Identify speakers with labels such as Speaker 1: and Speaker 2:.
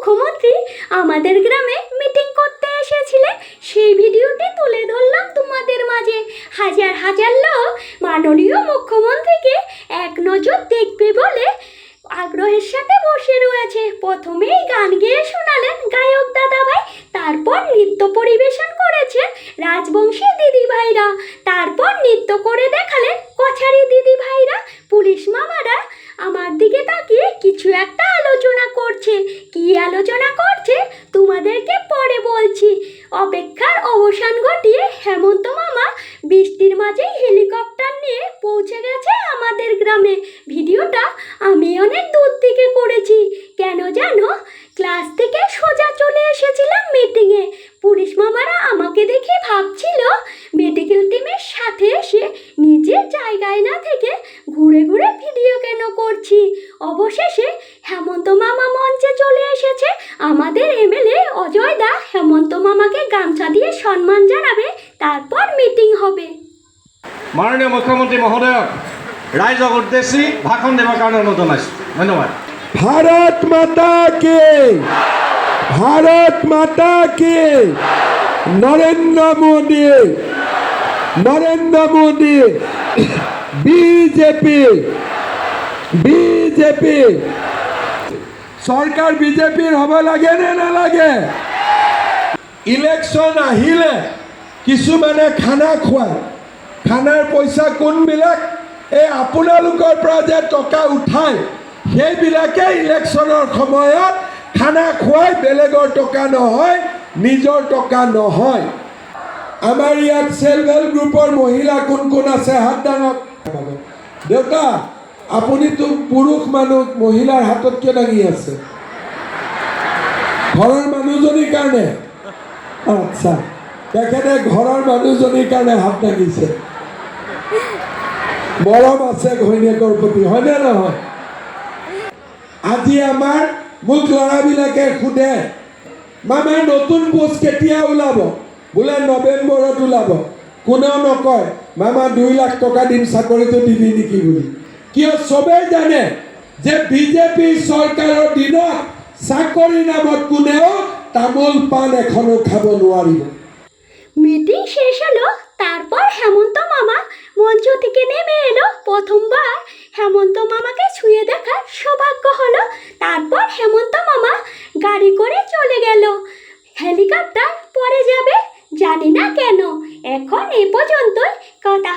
Speaker 1: মুখ্যমন্ত্রী আমাদের গ্রামে মিটিং করতে এসেছিলেন, সেই ভিডিওটি তুলে ধরলাম তোমাদের মাঝে। হাজার হাজার লোক মাননীয় মুখ্যমন্ত্রীকে এক নজর দেখবে বলে আগ্রহের সাথে বসে রয়েছে। প্রথমেই গান গেয়ে শোনালেন গায়ক দাদাভাই, তারপর নৃত্য পরিবেশন করেছেন রাজবংশী দিদিভাইরা, তারপর নৃত্য করে দেখালেন কছারি দিদিভাইরা। পুলিশ মামারা আমার দিকে তাকিয়ে কিছু একটা আলোচনা করছে। কি আলোচনা করছে তোমাদেরকে পরে বলছি। অপেক্ষার অবসান ঘটিয়ে হেমন্ত মামা বৃষ্টির মাঝেই হেলিকপ্টার নিয়ে পৌঁছে গেছে আমাদের গ্রামে। ভিডিওটা আমি অনেক দূর থেকে করেছি, কেন জানো, ক্লাস থেকে সোজা চলে এসেছিলাম মিটিংয়ে। পুলিশ মামারা আমাকে দেখে ভাবছিল মেডিকেল টিমের সাথে এসে নিজের জায়গায় না থেকে ঘুরে ঘুরে ভিডিও কেন করছি। অবশেষে হেমন্ত মামা মঞ্চে চলে এসেছে। আমাদের এমএলএ অজয় দা হেমন্ত মামাকে গামছা দিয়ে সম্মান জানাবে, তারপর মিটিং হবে।
Speaker 2: মাননীয় মুখ্যমন্ত্রী মহোদয়ক রাইজক উদ্দেশ্যি ভাষণ দেবার কাৰণে অনুৰোধ জনাইছোঁ। ধন্যবাদ।
Speaker 3: भारत माता के, भारत माता के। नरेंद्र मोदी, नरेंद्र मोदी, बीजेपी, बीजेपी सरकार बीजेपीर हब लागे ने नालागे? इलेक्शन आहिले किछुमाने खाना खुवाय, खानार पैसा कोनबिलाक এই আপোনালোকৰ পৰা যে টকা উঠায় সেইবিলাকে ইলেকশ্যনৰ সময়ত খানা খুৱাই, বেলেগৰ টকা নহয়, নিজৰ টকা নহয়। আমাৰ ইয়াত সেল্ফ হেল্প গ্ৰুপৰ মহিলা কোন কোন আছে হাত দাঙক। দেউতা আপুনিতো পুৰুষ মানুহ, মহিলাৰ হাতত কিয় দাঙি আছে? ঘৰৰ মানুহজনীৰ কাৰণে? আচ্ছা, তেখেতে ঘৰৰ মানুহজনীৰ কাৰণে হাত দাঙিছে। মৰম আছে ঘৈণীয়েকৰ প্ৰতি, হয়নে নহয়? আজি আমাৰ মোক ল'ৰাবিলাকে সোধে মামা নতুন পোষ্ট কেতিয়া ওলাব? বোলে নৱেম্বৰত ওলাব। কোনেও নকয় মামা 2 লাখ টকা দিম চাকৰিটো দিবি নেকি বুলি। কিয় চবেই জানে যে বিজেপি চৰকাৰৰ দিনত চাকৰি নামত কোনেও তামোল পাণ এখনো খাব নোৱাৰিব।
Speaker 1: মিটিং শেষ হলো, তারপর হেমন্ত মামা মঞ্চ থেকে নেমে এলো। প্রথমবার হেমন্ত মামাকে ছুঁয়ে দেখার সৌভাগ্য হলো। তারপর হেমন্ত মামা গাড়ি করে চলে গেল। হেলিকপ্টার পরে যাবে, জানি না কেন। এখন এ পর্যন্তই, কথা